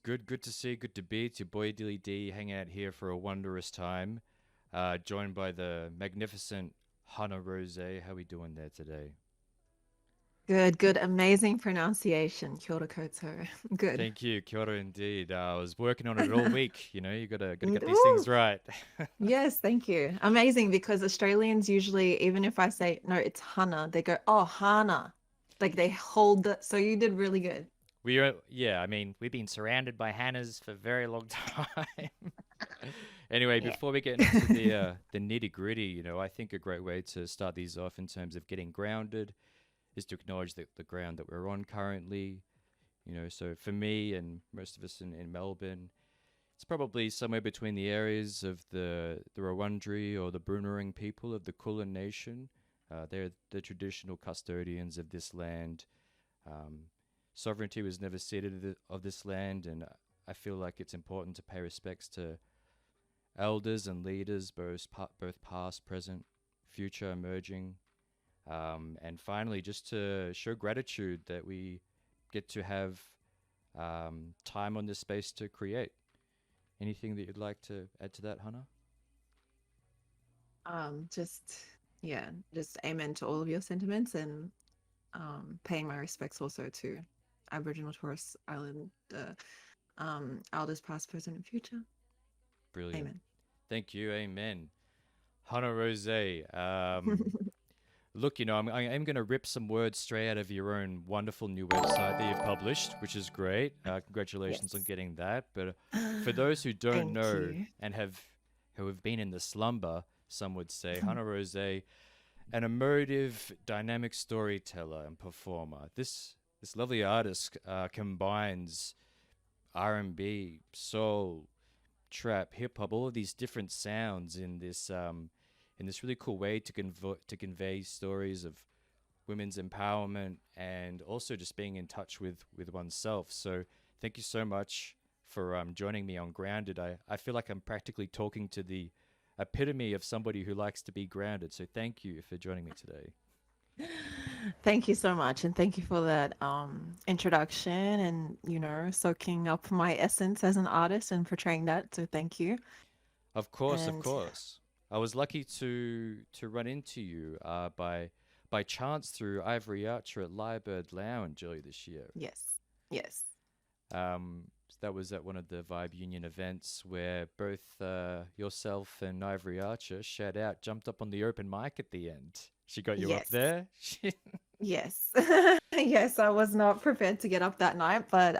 Rose. Good to see, good to be. It's your boy Dilly D hanging out here for a wondrous time. Joined by the magnificent Hana Rose. How we doing there today? Good, good. Amazing pronunciation. Kia ora koutou. Good. Thank you, Kia ora indeed. I was working on it all week. You gotta get these things Ooh, right. yes, thank you. Amazing because Australians usually, even if I say, no, it's Hana, they go, oh, Hana. Like they hold the, so you did really good. Yeah. I mean, we've been surrounded by Hannahs for a very long time. Anyway, Yeah. before we get into the nitty gritty, I think a great way to start these off in terms of getting grounded is to acknowledge the ground that we're on currently. So for me and most of us in Melbourne, it's probably somewhere between the areas of the Wurundjeri or the Boonwurrung people of the Kulin Nation. They're the traditional custodians of this land. Um, Sovereignty was never ceded of this land, and I feel like it's important to pay respects to elders and leaders, both past, present, future, emerging, and finally, just to show gratitude that we get to have time on this space to create. Anything that you'd like to add to that, Hannah? Just yeah, just amen to all of your sentiments and paying my respects also to Aboriginal Torres Island elders past, present, and future. Brilliant. Amen. Thank you. Amen. Hannah Rose. Look, I'm going to rip some words straight out of your own wonderful new website that you've published, which is great. Congratulations on Yes. getting that. But for those who don't Thank know you. and who have been in the slumber, some would say, Hannah Rose, an emotive, dynamic storyteller and performer. This lovely artist combines R&B, soul, trap, hip hop, all of these different sounds in this really cool way to convey stories of women's empowerment and also just being in touch with oneself. So thank you so much for joining me on Grounded. I feel like I'm practically talking to the epitome of somebody who likes to be grounded. So thank you for joining me today. Thank you so much, and thank you for that introduction and soaking up my essence as an artist and portraying that. So thank you. Of course, of And course. I was lucky to run into you by chance through Ivory Archer at Lyrebird Lounge earlier this year. yes, yes, That was at one of the Vibe Union events where both yourself and Ivory Archer, shout out, jumped up on the open mic at the end. She got you up yes, there. yes, yes. I was not prepared to get up that night, but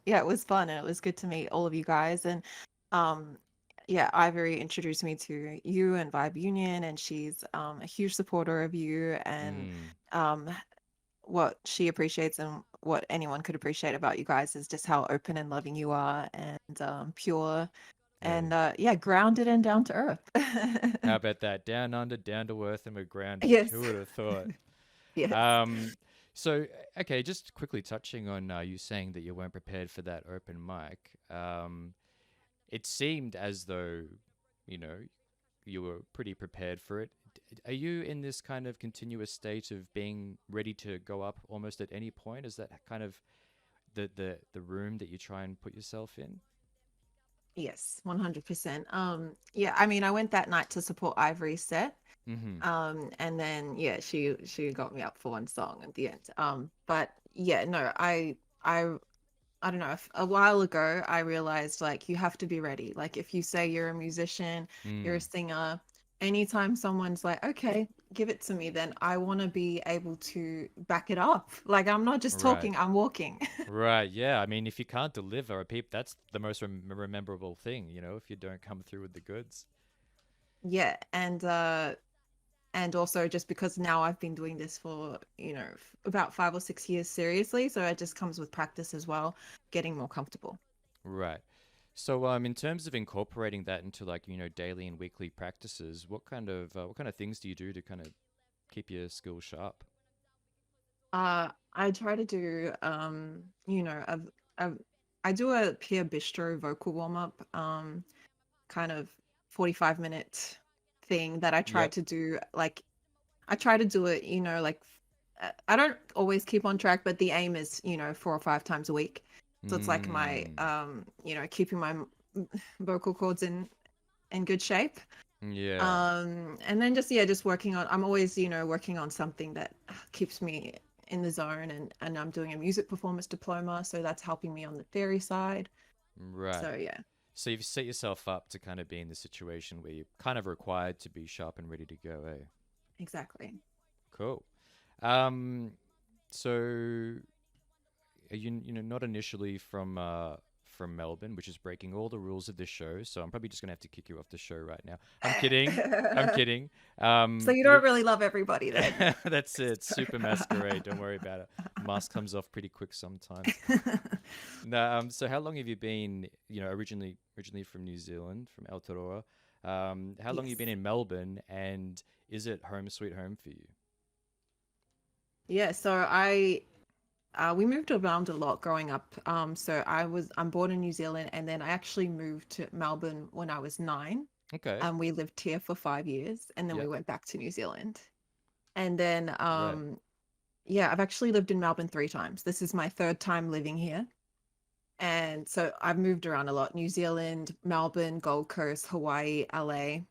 yeah, it was fun and it was good to meet all of you guys. And um, yeah, Ivory introduced me to you and Vibe Union, and she's a huge supporter of you and Mm, um what she appreciates and what anyone could appreciate about you guys is just how open and loving you are and pure and hey, yeah, grounded and down to earth. how about that? Down under, down to earth, and we're grounded. Who Yes. would have thought? Yes. Um, so, okay, just quickly touching on you saying that you weren't prepared for that open mic. It seemed as though, you know, you were pretty prepared for it. Are you in this kind of continuous state of being ready to go up almost at any point? Is that kind of the room that you try and put yourself in? Yes, 100%. Yeah, I mean, I went that night to support Ivory's set. Mm-hmm. And then yeah, she got me up for one song at the end. But yeah, no, I don't know. A while ago, I realized like you have to be ready. Like if you say you're a musician, you're a Mm. singer, anytime someone's like, okay, give it to me, then I want to be able to back it up. Like I'm not just Right. talking, I'm walking. Right. Yeah. I mean, if you can't deliver a peep, that's the most rememberable thing, if you don't come through with the goods. Yeah, and also just because now I've been doing this for, about 5 or 6 years seriously, so it just comes with practice as well, getting more comfortable. Right. So, in terms of incorporating that into like daily and weekly practices, what kind of things do you do to kind of keep your skills sharp? I try to do a I do a Pia Bistro vocal warm up, kind of 45-minute thing that I try Yep. to do. Like I try to do it, like I don't always keep on track, but the aim is, 4 or 5 times a week. So it's like my Mm. keeping my vocal cords in good shape. Yeah. And then just working on, I'm always, working on something that keeps me in the zone, and I'm doing a music performance diploma, so that's helping me on the theory side. Right. So yeah, So you've set yourself up to kind of be in the situation where you're kind of required to be sharp and ready to go, eh? exactly. Cool. Um, so are you not initially from Melbourne, which is breaking all the rules of this show. So I'm probably just gonna have to kick you off the show right now. I'm kidding. I'm kidding. So you You're don't really love everybody then. that's it. Super masquerade. Don't worry about it. Mask comes off pretty quick sometimes. No, so how long have you been, originally from New Zealand, from Aotearoa? How long have you been Yes. in Melbourne, and is it home sweet home for you? Yeah, so I we moved around a lot growing up. So I'm born in New Zealand, and then I actually moved to Melbourne when I was 9, Okay. and we lived here for 5 years, and then we Yep. went back to New Zealand. And then Right. yeah, I've actually lived in Melbourne 3 times. This is my third time living here. And so I've moved around a lot: New Zealand, Melbourne, Gold Coast, Hawaii, LA.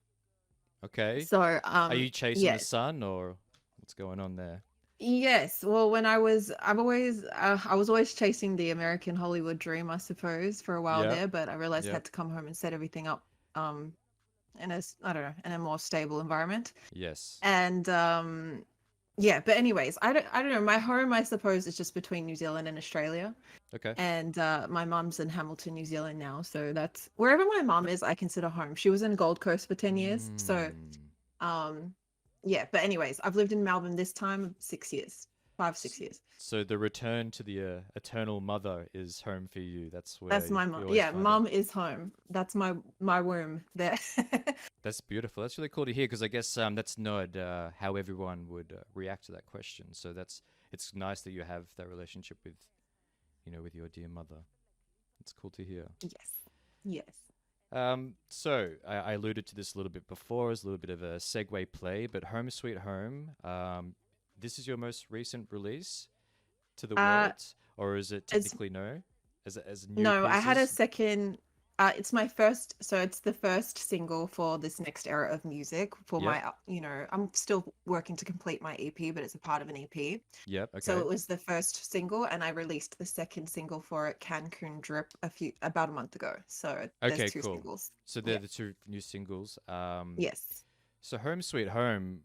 Okay. So Are you chasing the yes. sun, or what's going on there? Yes. Well, I was always chasing the American Hollywood dream, I suppose, for a while Yep. there, but I realized I Yep. had to come home and set everything up I don't know, in a more stable environment. Yes. And yeah, but anyways, I don't know, my home, I suppose, is just between New Zealand and Australia. Okay. And my mum's in Hamilton, New Zealand now, so that's wherever my mum is, I consider home. She was in Gold Coast for 10 years. So Mm. um yeah, but anyways, I've lived in Melbourne this time 6 years. 5, 6 years. So the return to the eternal mother is home for you. That's where That's you, my mom. you always Yeah, find it. mom is home. That's my womb there. That's beautiful. That's really cool to hear because I guess that's not how everyone would react to that question. So it's nice that you have that relationship with your dear mother. It's cool to hear. Yes. Yes. So I alluded to this a little bit before as a little bit of a segue play, but Home Sweet Home, this is your most recent release to the Uh, world, or is it it's technically no, as new No, I had a pieces? second. It's my first, so it's the first single for this next era of music for Yep, my, I'm still working to complete my EP, but it's a part of an EP. yep, So okay, it was the first single, and I released the second single for it, Cancun Drip, about a month ago. So there's okay, two cool. singles. So they're Yeah. the two new singles. Yes. So Home Sweet Home,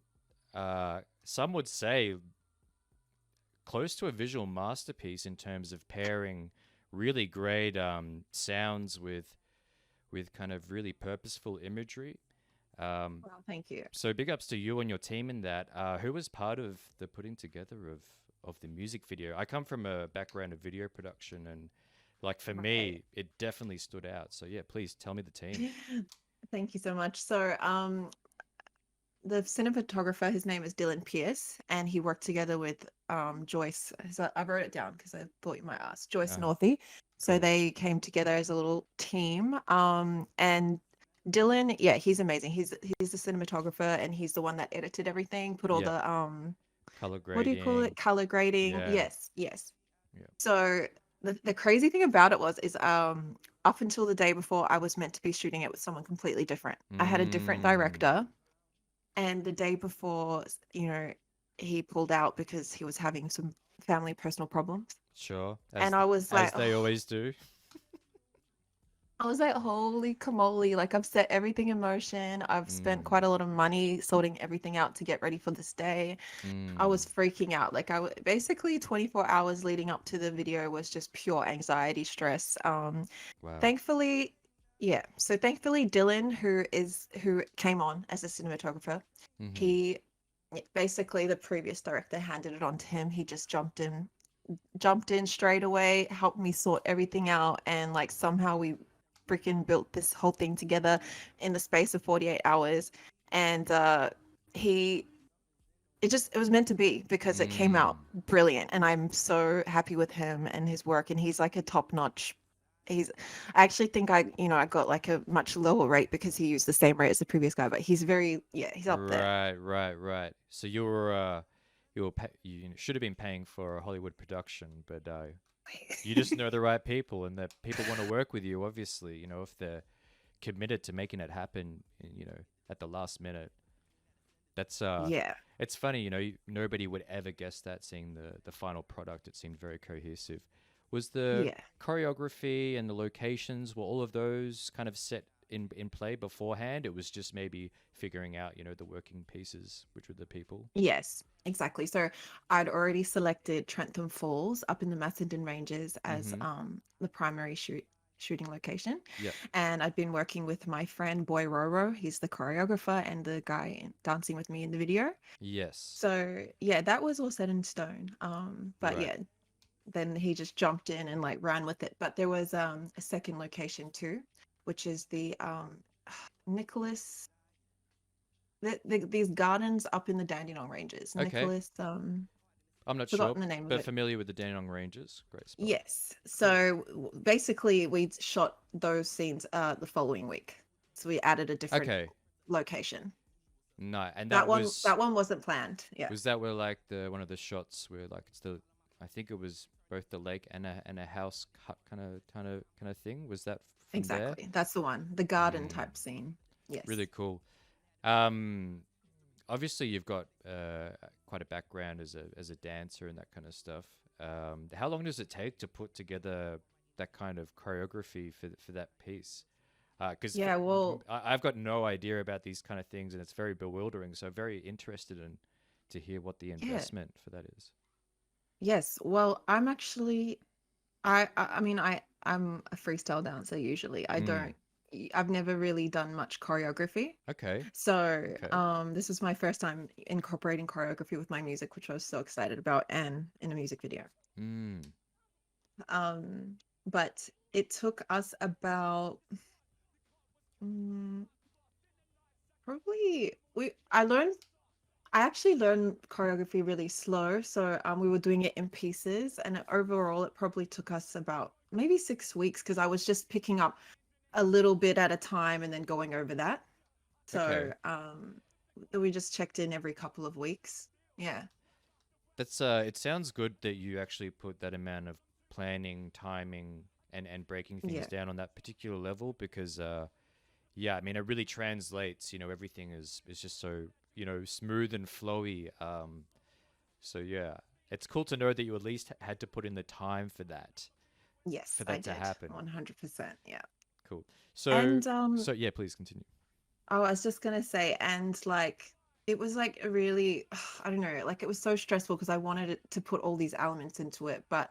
some would say close to a visual masterpiece in terms of pairing really great sounds with kind of really purposeful imagery. Um, Well, thank you. so big ups to you and your team in that. Who was part of the putting together of the music video? I come from a background of video production, and like for Right. me, it definitely stood out. So yeah, please tell me the team. Thank you so much. So, the cinematographer, his name is Dylan Pierce, and he worked together with Joyce. So I wrote it down because I thought you might ask. Joyce Uh, Northey. So cool. they came together as a little team. And Dylan, yeah, he's amazing. He's the cinematographer, and he's the one that edited everything, put all Yep. the Color what do you call it? grading. Color grading. Yeah. Yes, yes. Yeah. So the crazy thing about it was is up until the day before, I was meant to be shooting it with someone completely different. I had a different Mm, director, and the day before, he pulled out because he was having some family personal problems. sure. And I was like, As they oh, always do. I was like, holy camole. Like, I've set everything in motion. I've spent quite Mm, a lot of money sorting everything out to get ready for this day. I was mm, freaking out. Like, basically 24 hours leading up to the video was just pure anxiety, stress. wow. Thankfully, yeah. So thankfully, Dylan, who came on as a cinematographer, Mm-hmm. he basically, the previous director handed it on to him. He just jumped in straight away, helped me sort everything out, and like somehow we freaking built this whole thing together in the space of 48 hours. And he it was meant to be because it came out Mm. brilliant, and I'm so happy with him and his work, and he's like a top notch. He's I actually think I got like a much lower rate because he used the same rate as the previous guy, but he's up there. Right, right, right. So you should have been paying for a Hollywood production, but You just know the right people, and that people want to work with you. Obviously, you know, if they're committed to making it happen, you know, at the last minute. That's Yeah, it's funny, you know, nobody would ever guess that seeing the final product. It seemed very cohesive. Was the yeah. choreography and the locations, were all of those kind of set in play beforehand? It was just maybe figuring out, you know, the working pieces, which were the people. Yes, exactly. So I'd already selected Trentham Falls up in the Macedon Ranges as Mm-hmm. the primary shooting location. Yep. And I'd been working with my friend Boy Roro. He's the choreographer and the guy dancing with me in the video. Yes. So yeah, that was all set in stone. But Right. yeah, then he just jumped in and like ran with it. But there was a second location too, which is the Nicholas these gardens up in the Dandenong Ranges. Okay. Nicholas, I'm not sure, forgotten the name of but it. familiar with the Dandenong Ranges. Great spot. Yes. Cool. So basically, we shot those scenes the following week. So we added a different Okay. location. No, and That one, that one wasn't planned. Yeah. was that where like the one of the shots where like it's the, I think it was both the lake and a house cut kind of thing. Was that from there? Exactly. That's the one. The garden Mm, type scene. Yes. really cool. Um, Obviously you've got quite a background as a dancer and that kind of stuff. How long does it take to put together that kind of choreography for that piece? Because Yeah. Well, I've got no idea about these kind of things, and it's very bewildering. So very interested in to hear what the yeah. investment for that is. Yes. Well, I'm actually I'm a freestyle dancer usually. Mm. I've never really done much choreography. Okay. So, Okay. this was my first time incorporating choreography with my music, which I was so excited about, and in a music video. Mm. Um, but it took us about mm, probably I actually learned choreography really slow. So, we were doing it in pieces, and overall, it probably took us about maybe 6 weeks because I was just picking up a little bit at a time and then going over that. So, Okay. we just checked in every couple of weeks. Yeah. That's it sounds good that you actually put that amount of planning, timing, and breaking things Yeah. down on that particular level because yeah, I mean it really translates, you know, everything is just so, you know, smooth and flowy. So yeah, it's cool to know that you at least had to put in the time Yes, for I that to did. happen. 100%. Yeah. Cool. And So yeah, please continue. I was just gonna say, and like it was like a really I don't know, like it was so stressful because I wanted it to put all these elements into it, but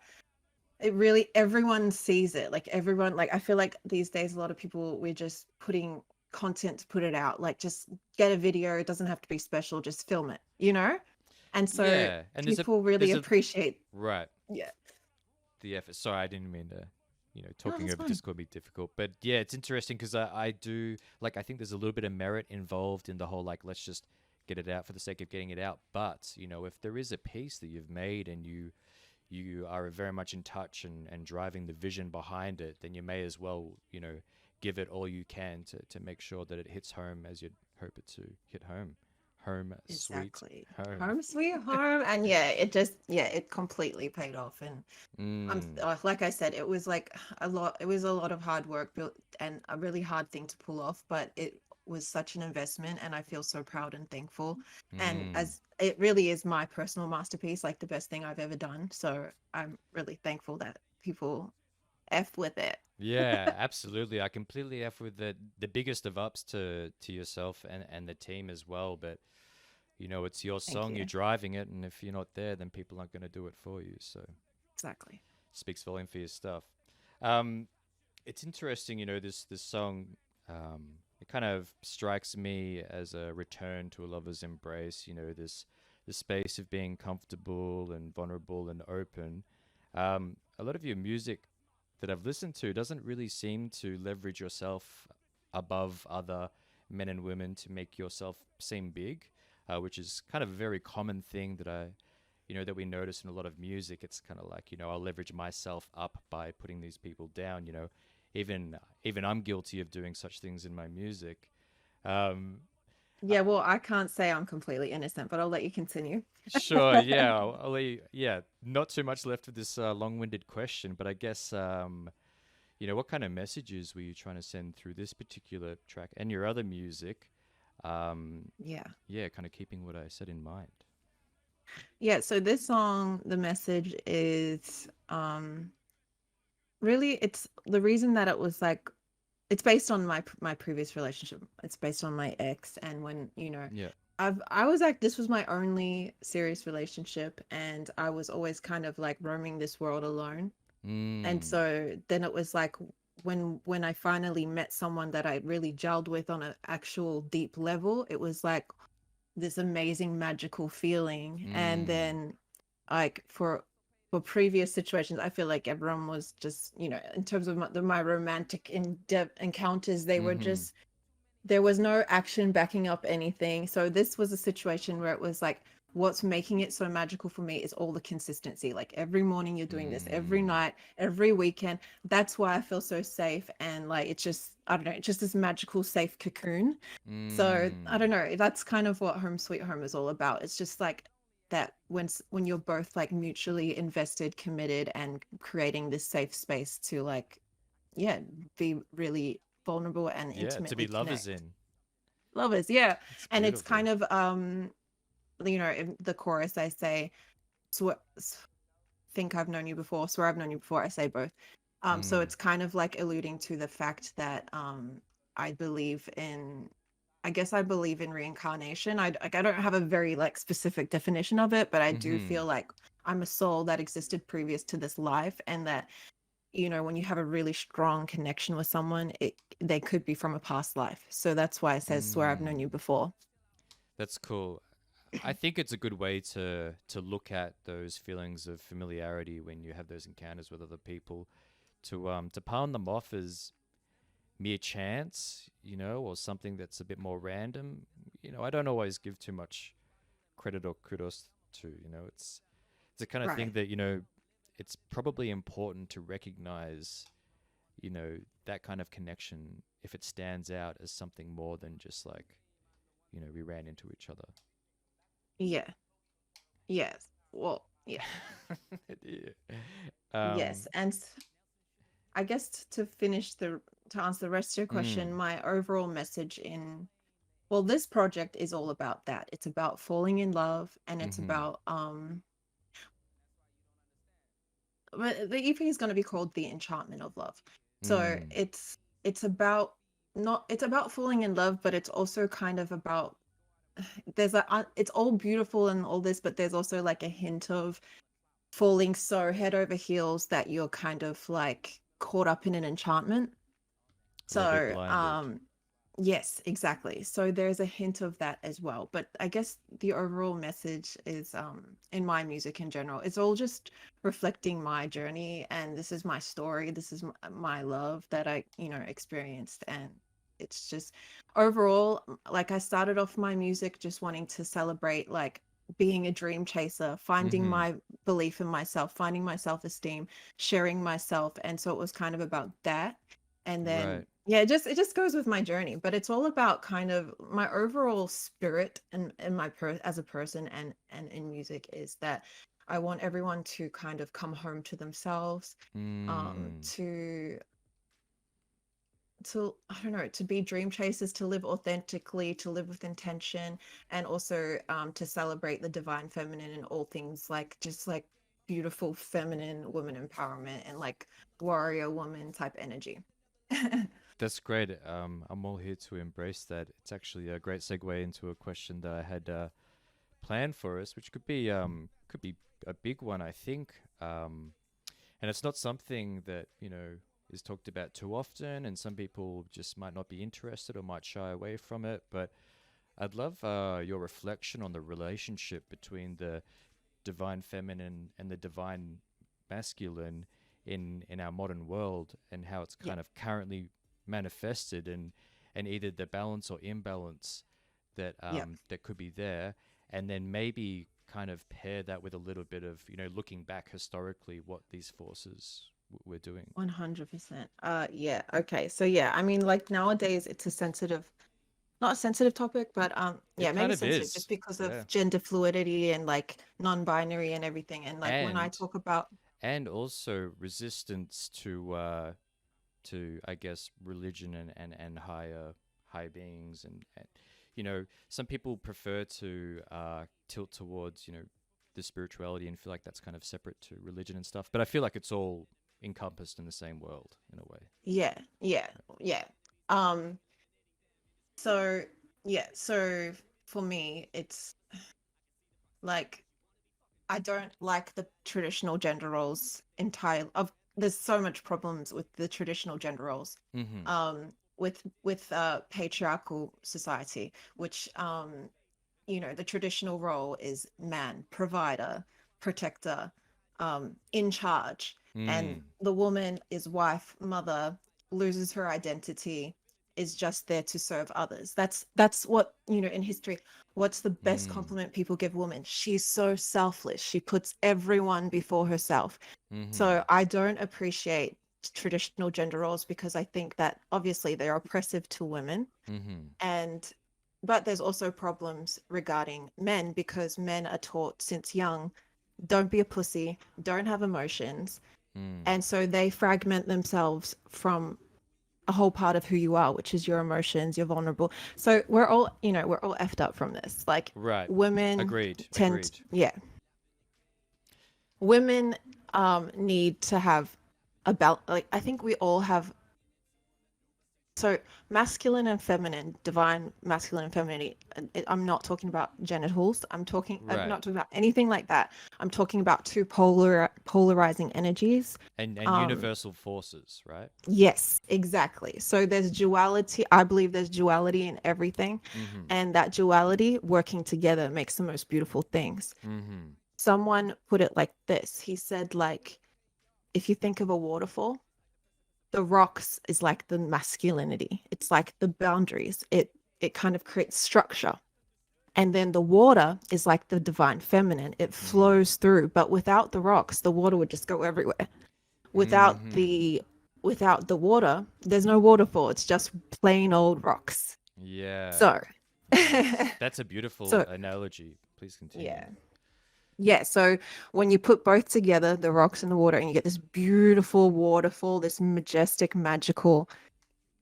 it really everyone sees it. Like everyone, like I feel like these days a lot of people we're just putting content to put it out. Like just get a video, it doesn't have to be special, just film it, you know? And so Yeah, and people really there's a appreciate right. yeah. The effort. Sorry, I didn't mean to, you know, No, talking that's over fine. Discord be difficult. But yeah, it's interesting because I do like, I think there's a little bit of merit involved in the whole like, let's just get it out for the sake of getting it out. But, you know, if there is a piece that you've made and you are very much in touch and driving the vision behind it, then you may as well, you know, give it all you can to make sure that it hits home as you'd hope it to hit home. Home, sweet Exactly. home. Home sweet home. And yeah, it completely paid off. And Mm, like I said, it was like it was a lot of hard work built and a really hard thing to pull off, but it was such an investment and I feel so proud and thankful. And mm. as it really is my personal masterpiece, like the best thing I've ever done. So I'm really thankful that people F with it. Yeah, absolutely. I completely F with the biggest of ups to yourself and the team as well. But you know, it's your Thank song, you're you. driving it, and if you're not there, then people aren't going to do it for you. So Exactly. speaks volume for your stuff. Um, it's interesting, you know, this song. It kind of strikes me as a return to a lover's embrace. You know, this space of being comfortable and vulnerable and open. A lot of your music that I've listened to doesn't really seem to leverage yourself above other men and women to make yourself seem big, which is kind of a very common thing that you know, that we notice in a lot of music. It's kind of like, you know, I'll leverage myself up by putting these people down. You know, even I'm guilty of doing such things in my music. Um, uh, Yeah, well, I can't say I'm completely innocent, but I'll let you continue. Sure. Yeah. Yeah. Not too much left of this long-winded question, but I guess what kind of messages were you trying to send through this particular track and your other music? Um, Yeah. yeah, kind of keeping what I said in mind. Yeah, so this song, the message is really it's the reason that it was like it's based on my previous relationship. It's based on my ex, and when, Yeah. I was like, this was my only serious relationship, and I was always kind of like roaming this world alone. And Mm. so then it was like when I finally met someone that I really gelled with on an actual deep level, it was like this amazing magical feeling. And Mm. then like for previous situations, I feel like everyone was just, in terms of my romantic in-depth encounters, they were Mm-hmm. just, there was no action backing up anything. So this was a situation where it was like, what's making it so magical for me is all the consistency. Like every morning you're doing this, every Mm. night, every weekend. That's why I feel so safe. And like, it's just, I don't know, it's just this magical, safe cocoon. So I Mm. don't know. That's kind of what Home Sweet Home is all about. It's just like that when you're both like mutually invested, committed, and creating this safe space to like, yeah, be really vulnerable and Yeah, to be intimately lovers connect. in. Lovers, yeah. It's And it's beautiful. kind of in the chorus I say, swear, think I've known you before, swear I've known you before. I say both. So Mm. it's kind of like alluding to the fact that I believe in, I guess I believe in reincarnation. I don't have a very like specific definition of it, but I do Mm-hmm. feel like I'm a soul that existed previous to this life, and that, when you have a really strong connection with someone, they could be from a past life. So that's why it says swear I've known Mm. you before. That's cool. I think it's a good way to look at those feelings of familiarity when you have those encounters with other people, to palm them off as mere chance, or something that's a bit more random. I don't always give too much credit or kudos to. It's the kind of thing Right. that it's probably important to recognize, that kind of connection if it stands out as something more than just like, we ran into each other. Yeah. Yes. Well, yeah. Yeah. Yes. And I guess to answer the rest of your question, Mm, my overall message well, this project is all about that. It's about falling in love, and it's mm-hmm. about but the EP is going to be called The Enchantment of Love. So Mm, it's about not it's about falling in love, but it's also kind of about it's all beautiful and all this, but there's also like a hint of falling so head over heels that you're kind of like caught up in an enchantment. a little bit So, blinded. yes, exactly. So there's a hint of that as well. But I guess the overall message is, in my music in general, it's all just reflecting my journey, and this is my story. This is my love that I, experienced. And it's just overall, like I started off my music just wanting to celebrate like being a dream chaser, finding Mm-hmm. my belief in myself, finding my self-esteem, sharing myself. And so it was kind of about that. And then Right. yeah, it just goes with my journey, but it's all about kind of my overall spirit and as a person, and in music, is that I want everyone to kind of come home to themselves, Mm, to I don't know, to be dream chasers, to live authentically, to live with intention, and also to celebrate the divine feminine in all things, like just like beautiful feminine woman empowerment and like warrior woman type energy. that's great. I'm all here to embrace that. It's actually a great segue into a question that I had planned for us, which could be a big one, I think. And it's not something that is talked about too often, and some people just might not be interested or might shy away from it. But I'd love your reflection on the relationship between the divine feminine and the divine masculine in our modern world, and how it's Yeah, kind of currently manifested, and either the balance or imbalance that yeah. that could be there, and then maybe kind of pair that with a little bit of looking back historically what these forces were doing. 100%. Yeah. Okay. So yeah, I mean, like nowadays it's a sensitive, not a sensitive topic, but yeah, It kind maybe of sensitive just is. because Yeah. of gender fluidity and like non-binary and everything. And like when I And talk about, and also resistance to I guess religion and higher beings and some people prefer to tilt towards the spirituality and feel like that's kind of separate to religion and stuff, but I feel like it's all encompassed in the same world in a way. yeah, yeah, yeah. Um, so yeah, so for me, it's like I don't like the traditional gender roles entirely. Of There's so much problems with the traditional gender roles, Mm-hmm. with patriarchal society, which the traditional role is man, provider, protector, in charge, and Mm. the woman is wife, mother, loses her identity, is just there to serve others. That's what, in history, what's the best Mm. compliment people give women? She's so selfless. She puts everyone before herself. Mm-hmm. So I don't appreciate traditional gender roles because I think that obviously they're oppressive to women, Mm-hmm. and but there's also problems regarding men because men are taught since young, don't be a pussy, don't have emotions, Mm. and so they fragment themselves from a whole part of who you are, which is your emotions, you're vulnerable. So we're all effed up from this. Like Right. women Agreed. tend, Agreed. yeah, women need to have about, like, I think we all have. So masculine and feminine, divine masculine and femininity. I'm not talking about genitals. I'm Right. not talking about anything like that. I'm talking about two polarizing energies. And Um, universal forces, right? yes, exactly. So there's duality. I believe there's duality in everything, Mm-hmm. and that duality working together makes the most beautiful things. Mm-hmm. Someone put it like this. He said, like, if you think of a waterfall, the rocks is like the masculinity. It's like the boundaries. It kind of creates structure. And then the water is like the divine feminine. It Mm. flows through, but without the rocks, the water would just go everywhere. Without Mm-hmm. the water, there's no waterfall. It's just plain old rocks. Yeah. So Nice. That's a beautiful so analogy. Please continue. yeah. Yeah, so when you put both together, the rocks and the water, and you get this beautiful waterfall, this majestic, magical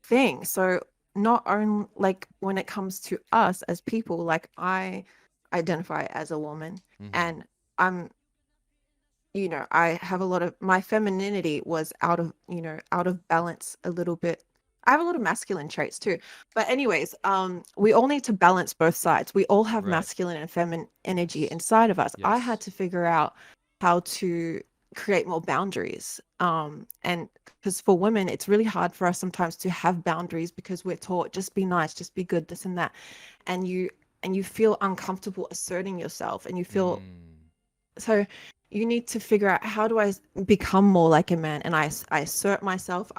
thing. So not only like when it comes to us as people, like I identify as a woman, Mm-hmm. and I'm, I have a lot of my femininity was out of balance a little bit. I have a lot of masculine traits too. But anyways, we all need to balance both sides. We all have Right. masculine and feminine energy Yes. inside of us. I had Yes. to figure out how to create more boundaries. And because for women, it's really hard for us sometimes to have boundaries because we're taught just be nice, just be good, this and that. And you feel uncomfortable asserting yourself, and you feel Mm. so you need to figure out, how do I become more like a man? And I assert myself.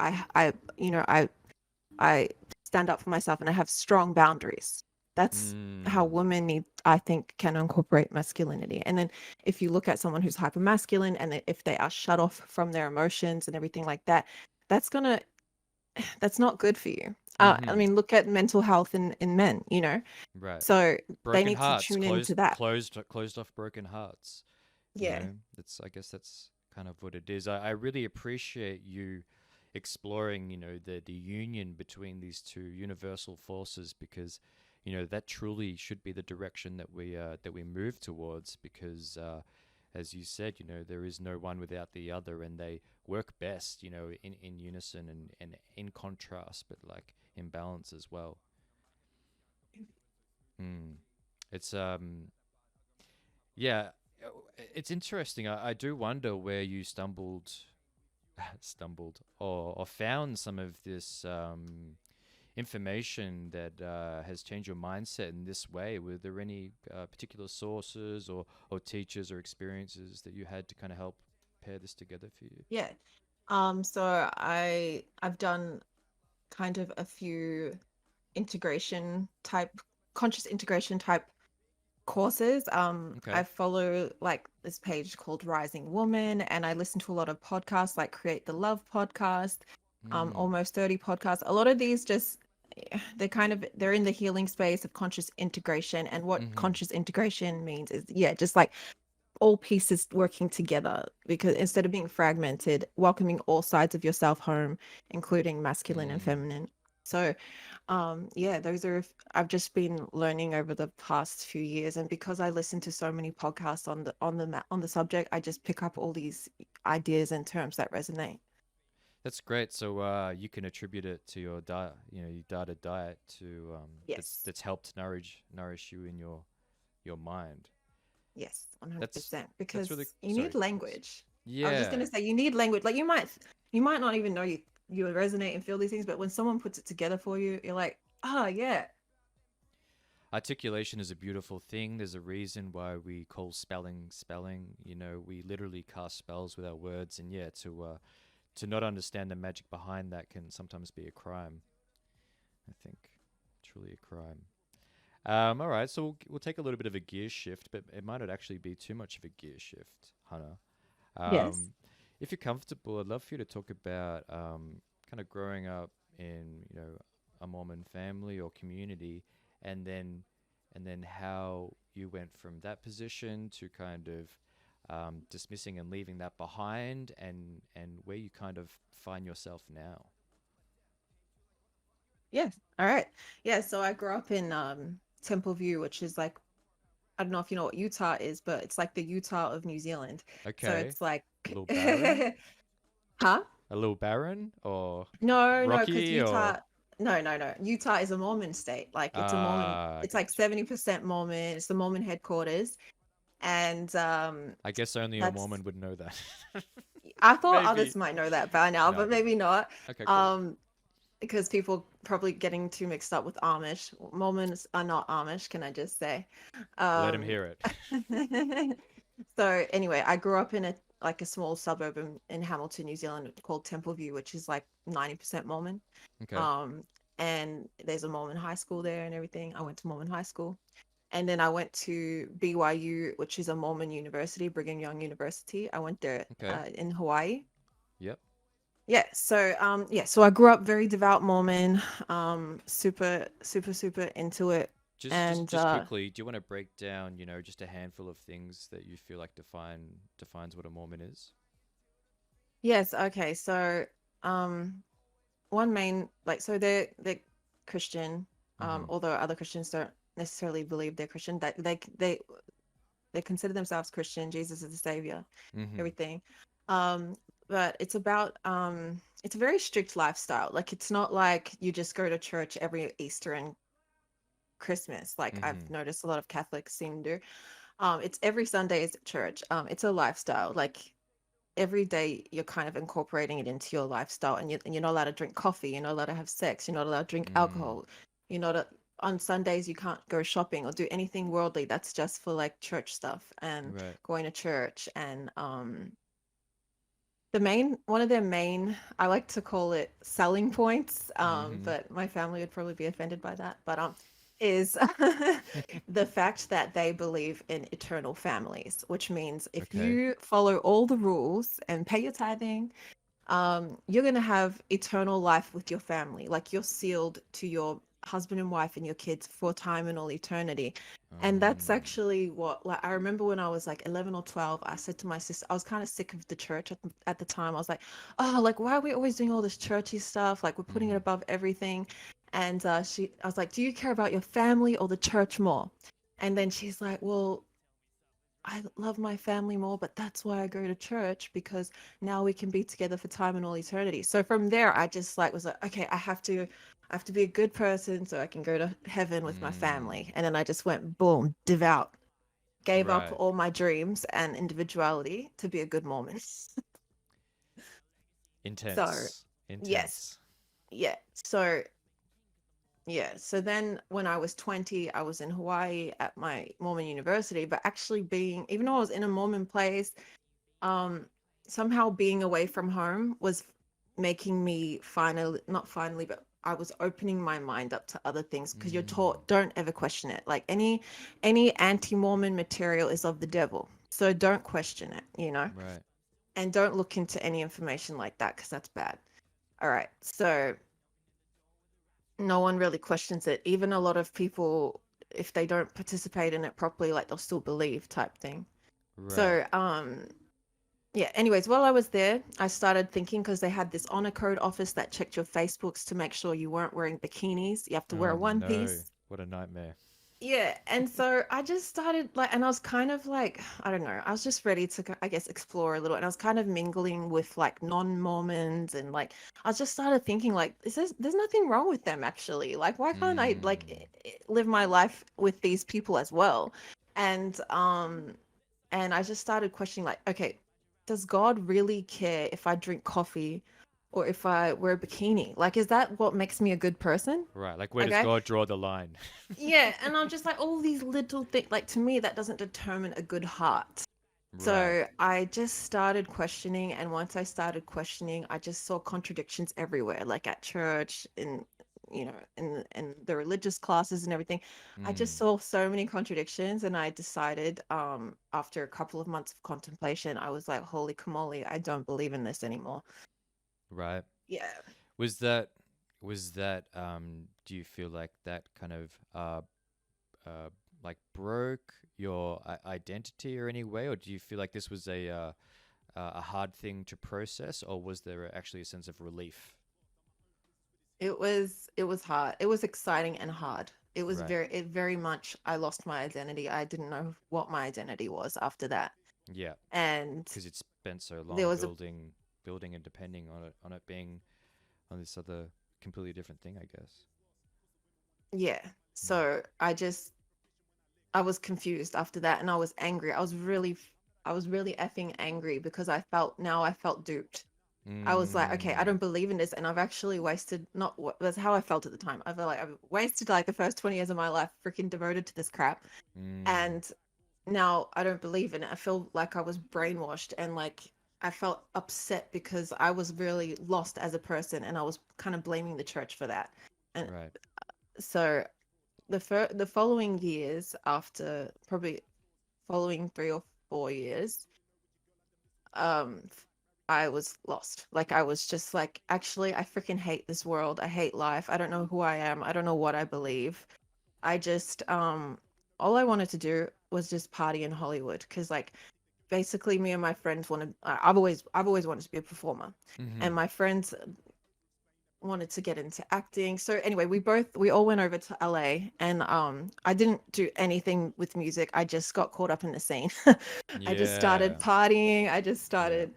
I stand up for myself, and I have strong boundaries. That's how Mm. women need, I think, can incorporate masculinity. And then if you look at someone who's hyper masculine, and if they are shut off from their emotions and everything like that, that's gonna that's not good for you. I Mm-hmm. mean, look at mental health in men. Right. So they Broken need to hearts, tune into closed that. closed off broken hearts. Yeah. That's I guess that's kind of what it is. I really appreciate you exploring, the union between these two universal forces, because that truly should be the direction that we move towards, because as you said, there is no one without the other, and they work best, in unison and in contrast, but like in balance as well. Mm. It's Yeah, it's interesting. I do wonder where you stumbled, or found some of this information that has changed your mindset in this way. Were there any particular sources or teachers or experiences that you had to kind of help pair this together for you? Yeah. So I've done kind of a few integration type, conscious integration type courses. I Okay. follow like this page called Rising Woman, and I listen to a lot of podcasts like Create the Love podcast, Mm. Almost 30 podcasts. A lot of these just they're in the healing space of conscious integration. And what Mm-hmm. conscious integration means is, yeah, just like all pieces working together, because instead of being fragmented, welcoming all sides of yourself home, including masculine and Mm. feminine. So yeah, those are, I've just been learning over the past few years, and because I listen to so many podcasts on the subject, I just pick up all these ideas and terms that resonate. That's great. So you can attribute it to your diet, you know, your data diet to Yes. that's helped nourish you in your mind. Yes, That's 100%. that's really Because you need sorry. language. I was just Yeah. gonna say you need language. Like you might not even know you resonate and feel these things, but when someone puts it together for you, you're like, oh yeah. Articulation is a beautiful thing. There's a reason why we call spelling spelling. You know, we literally cast spells with our words, and yeah, to not understand the magic behind that can sometimes be a crime. I think truly a crime. All right, so we'll take a little bit of a gear shift, but it might not actually be too much of a gear shift, Hannah. Yes. Um, if you're comfortable, I'd love for you to talk about kind of growing up in a Mormon family or community, and then how you went from that position to kind of dismissing and leaving that behind, and where you kind of find yourself now. Yes. All right. Yeah, so I grew up in Temple View, which is like, I don't know if you know what Utah is, but it's like the Utah of New Zealand. So Okay, it's like a little barren, huh? a little barren, or No, no, because rocky, or No. Utah is a Mormon state. Like it's a Mormon, I it's like got you. 70% Mormon. It's the Mormon headquarters. And I guess only a that's Mormon would know that. I thought Maybe. others might know that by now, No, but but maybe not. okay, cool. Um, because people probably getting too mixed up with Amish. Mormons are not Amish, can I just say? Let him Um, hear it. so anyway, I grew up in a small suburb in Hamilton, New Zealand called Templeview, which is like 90% Mormon. Okay. Um, and there's a Mormon high school there and everything. I went to Mormon high school. And then I went to BYU, which is a Mormon university, Brigham Young University. I went there Okay. in Hawaii. Yep. So I grew up very devout Mormon, super super super into it. Just just And just quickly, do you want to break down, just a handful of things that you feel like defines what a Mormon is? yes, okay. So um one main, like, so they're Christian, Mm-hmm. although other Christians don't necessarily believe they're Christian, that they consider themselves Christian. Jesus is the savior, Mm-hmm. everything. Um, but it's a very strict lifestyle. Like it's not like you just go to church every Easter and Christmas, like I've Mm-hmm. noticed a lot of Catholics seem to do. It's every Sunday is at church. It's a lifestyle. Like every day you're kind of incorporating it into your lifestyle, and you're not allowed to drink coffee, you're not allowed to have sex, you're not allowed to drink Mm. alcohol, you're not a, on Sundays you can't go shopping or do anything worldly. That's just for like church stuff and Right. going to church. And the main one of their main, I like to call it selling points, Mm-hmm. but my family would probably be offended by that, but is the fact that they believe in eternal families, which means if Okay. you follow all the rules and pay your tithing, you're going to have eternal life with your family. Like you're sealed to your husband and wife and your kids for time and all eternity. And that's Um. actually what, like, I remember when I was like 11 or 12, I said to my sister, I was kind of sick of the church at the time. I was like, oh, like, why are we always doing all this churchy stuff? Like, we're putting it Mm-hmm. above everything. And I was like, do you care about your family or the church more? And then she's like, well, I love my family more, but that's why I go to church, because now we can be together for time and all eternity. So from there, I just like was like, okay, I have to be a good person so I can go to heaven with my Mm. family. And then I just went boom, devout, gave up Right. all my dreams and individuality to be a good Mormon. So Intense. yes, Intense. yeah. So yeah. So then when I was 20, I was in Hawaii at my Mormon university, but actually being, even though I was in a Mormon place, um somehow being away from home was making me finally, not finally, but I was opening my mind up to other things, because you're Mm. taught don't ever question it. Like any anti-Mormon material is of the devil, so don't question it, Right. and don't look into any information like that, because that's bad. All right, so no one really questions it. Even a lot of people, if they don't participate in it properly, like they'll still believe type thing. Right. So, yeah, anyways, while I was there, I started thinking because they had this honor code office that checked your Facebooks to make sure you weren't wearing bikinis. You have to wear Oh a one no, piece. what a nightmare. Yeah, and so I just started like, and I was kind of like, I don't know, I was just ready to, I guess, explore a little, and I was kind of mingling with like non-Mormons, and like, I just started thinking like, there's nothing wrong with them actually. Like, why can't I like Mm. live my life with these people as well? And and I just started questioning like, okay, does God really care if I drink coffee or if I wear a bikini? Like, is that what makes me a good person? Right, like where does Okay. God draw the line? Yeah, and I'm just like all these little things. Like to me, that doesn't determine a good heart. Right. So I just started questioning, and once I started questioning, I just saw contradictions everywhere, like at church, in in the religious classes and everything. I just Mm. saw so many contradictions, and I decided, after a couple of months of contemplation, I was like, "Holy camole, I don't believe in this anymore." Right. Yeah. Was that do you feel like that kind of uh like broke your identity or any way, or do you feel like this was a hard thing to process, or was there actually a sense of relief? It was hard. It was exciting and hard. It was Right. very much I lost my identity. I didn't know what my identity was after that. Yeah, And because it's spent so there long was a building and depending on it being on this other completely different thing, I guess. yeah. Mm. So I was confused after that, and I was angry. I was really effing angry because I felt duped. I was like, okay, I Mm. don't believe in this, and I've actually wasted not what that's how I felt at the time. I felt like I've wasted like the first 20 years of my life freaking devoted to this crap, Mm. and now I don't believe in it. I feel like I was brainwashed, and like I felt upset because I was really lost as a person, and I was kind of blaming the church for that. And Right. so the following years, after probably following 3 or 4 years, um I was lost. Like I was just like, actually, I freaking hate this world. I hate life. I don't know who I am. I don't know what I believe. I just all I wanted to do was just party in Hollywood, because like basically me and my friends wanted, I've always wanted to be a performer, and Mm-hmm. my friends wanted to get into acting. So anyway, we all went over to LA, and I didn't do anything with music. I just got caught up in the scene. I just started Yeah. partying. I just Yeah. started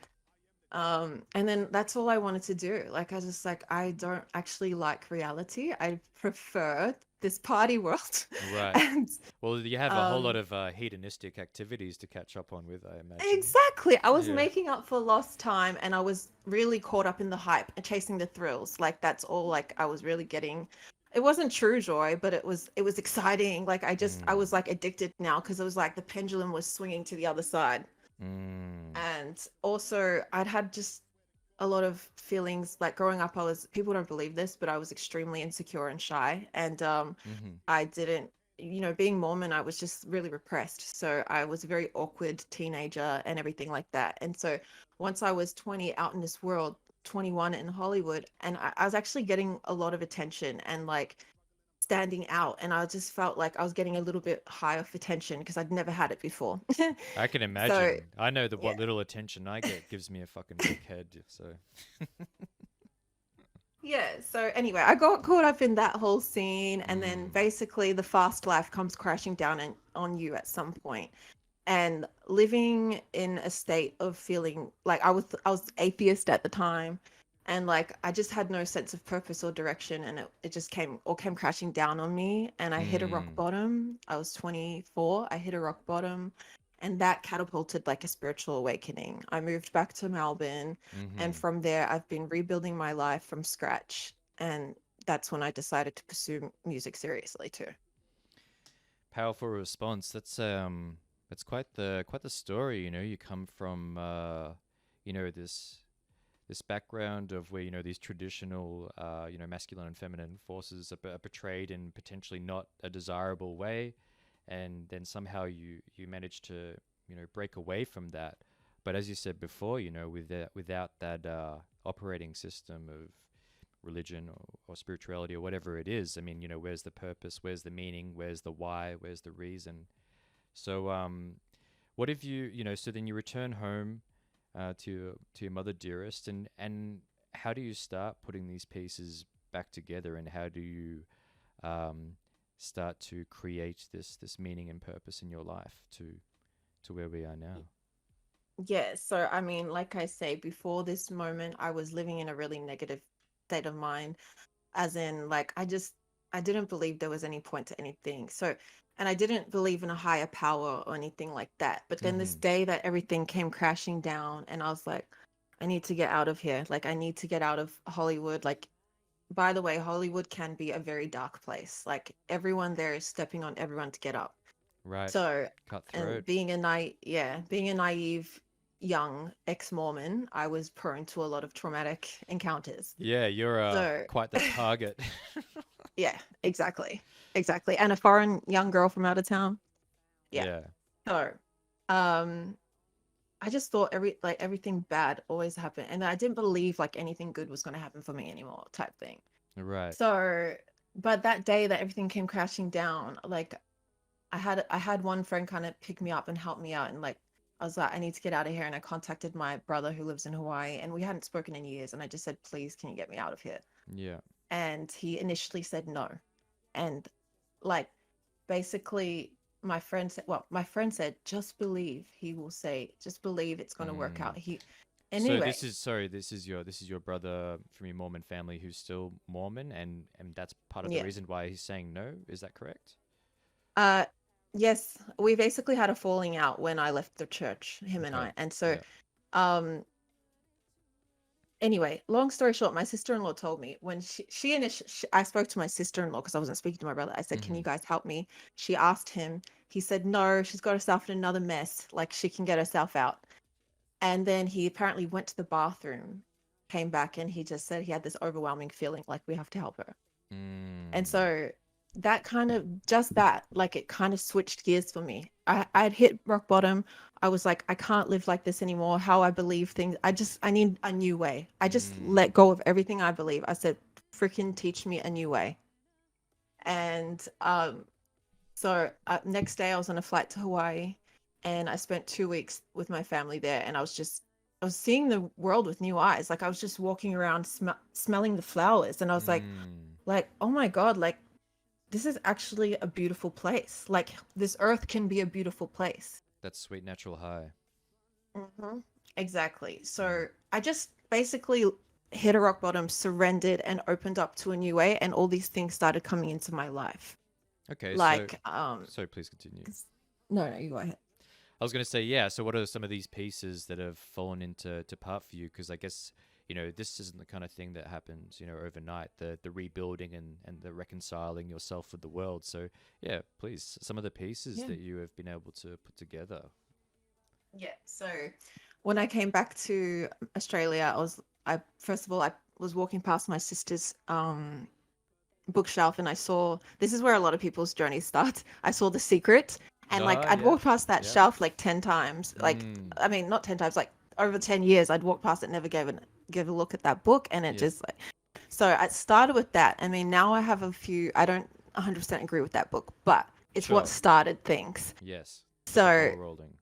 and then that's all I wanted to do. Like I was just like, I don't actually like reality. I prefer this party world. Right. And Well, you have a whole lot um of hedonistic activities to catch up on with, I imagine. exactly. I was Yeah. making up for lost time, and I was really caught up in the hype and chasing the thrills. Like that's all like I was really getting. It wasn't true joy, but it was exciting. Like I Mm. was like addicted now, because it was like the pendulum was swinging to the other side. Mm. And also I'd had just a lot of feelings. Like growing up, I was, people don't believe this, but I was extremely insecure and shy, and Mm-hmm. I didn't, being Mormon, I was just really repressed. So I was a very awkward teenager and everything like that. And so once I was 20 out in this world, 21 in Hollywood, and I was actually getting a lot of attention and like standing out, and I just felt like I was getting a little bit high off attention because I'd never had it before. I can So imagine. I know that yeah. what little attention I get gives me a fucking big head. So. Yeah, so anyway, I got caught up in that whole scene, and then Mm. basically the fast life comes crashing down on you at some point. And living in a state of feeling like I was atheist at the time, and like I just had no sense of purpose or direction, and it just came crashing down on me, and I hit a rock Mm. bottom. I was 24. I hit a rock bottom, and that catapulted like a spiritual awakening. I moved back to Melbourne, and Mm-hmm. from there I've been rebuilding my life from scratch, and that's when I decided to pursue music seriously too. Powerful response. That's quite the story. You know, you come from this background of where these traditional masculine and feminine forces are portrayed in potentially not a desirable way, and then somehow you manage to break away from that. But as you said before, without that operating system of religion or spirituality or whatever it is. I mean, where's the purpose? Where's the meaning? Where's the why? Where's the reason? So, what if so then you return home to your mother dearest, and how do you start putting these pieces back together, and how do you um, start to create this meaning and purpose in your life to where we are now? Yeah, so I mean, like I say, before this moment, I was living in a really negative state of mind, as in, like, I didn't believe there was any point to anything. So, and I didn't believe in a higher power or anything like that. But then this Mm-hmm. day that everything came crashing down, and I was like, I need to get out of here. Like, I need to get out of Hollywood. Like, by the way, Hollywood can be a very dark place. Like, everyone there is stepping on everyone to get up. Right. So, and Cutthroat. being a naive young ex-Mormon, I was prone to a lot of traumatic encounters. Yeah, you're So, quite the target. yeah, exactly. Exactly. And a foreign young girl from out of town. Yeah. Yeah. So, um I just thought everything bad always happened, and I didn't believe like anything good was going to happen for me anymore, type thing. Right. So, but that day that everything came crashing down, like I had one friend kind of pick me up and help me out, and like I was like, I need to get out of here, and I contacted my brother who lives in Hawaii, and we hadn't spoken in years, and I just said, please, can you get me out of here? Yeah. And he initially said no, and like basically my friend said, just believe, he will say, just believe it's going to work Mm. out. He So anyway. this is your brother from your Mormon family who's still Mormon, and that's part of the Yeah. reason why he's saying no. Is that correct? uh yes, we basically had a falling out when I left the church, him and Okay. I. And so Yeah. um anyway, long story short, my sister-in-law told me when I spoke to my sister-in-law because I wasn't speaking to my brother. I said, can Mm-hmm. you guys help me? She asked him. He said no, she's got herself in another mess, like she can get herself out. And then he apparently went to the bathroom, came back, and he just said he had this overwhelming feeling like we have to help her. And Mm. so that kind of, just that, like, it kind of switched gears for me. I'd hit rock bottom. I was like, I can't live like this anymore. How I believe things, I need a new way. I just Mm. let go of everything I believe. I said, freaking teach me a new way. And so next day I was on a flight to Hawaii, and I spent 2 weeks with my family there, and I was seeing the world with new eyes. Like, I was just walking around smelling the flowers, and I was Mm. like, oh my God, like this is actually a beautiful place. Like, this earth can be a beautiful place. That's sweet natural high. Hmm. Exactly. Mm. So I just basically hit a rock bottom, surrendered, and opened up to a new way, and all these things started coming into my life. Okay. So Like, so please continue. no, you go ahead. I was going to say, yeah. So, what are some of these pieces that have fallen into part for you? Because I guess this isn't the kind of thing that happens overnight. The rebuilding and the reconciling yourself with the world. So, yeah, please, some of the pieces Yeah. that you have been able to put together. Yeah. So when I came back to Australia, I first of all, I was walking past my sister's bookshelf, and I saw, this is where a lot of people's journey starts. I saw The Secret, and like Ah, I'd yeah, walked past that yeah. shelf like 10 times. Like, Mm, I mean, not 10 times, like over 10 years I'd walked past it, never give a look at that book, and it yeah. just like, so I started with that. I mean, now I have a few, I don't 100% agree with that book, but it's what Sure. started things. Yes. Got the So ball rolling.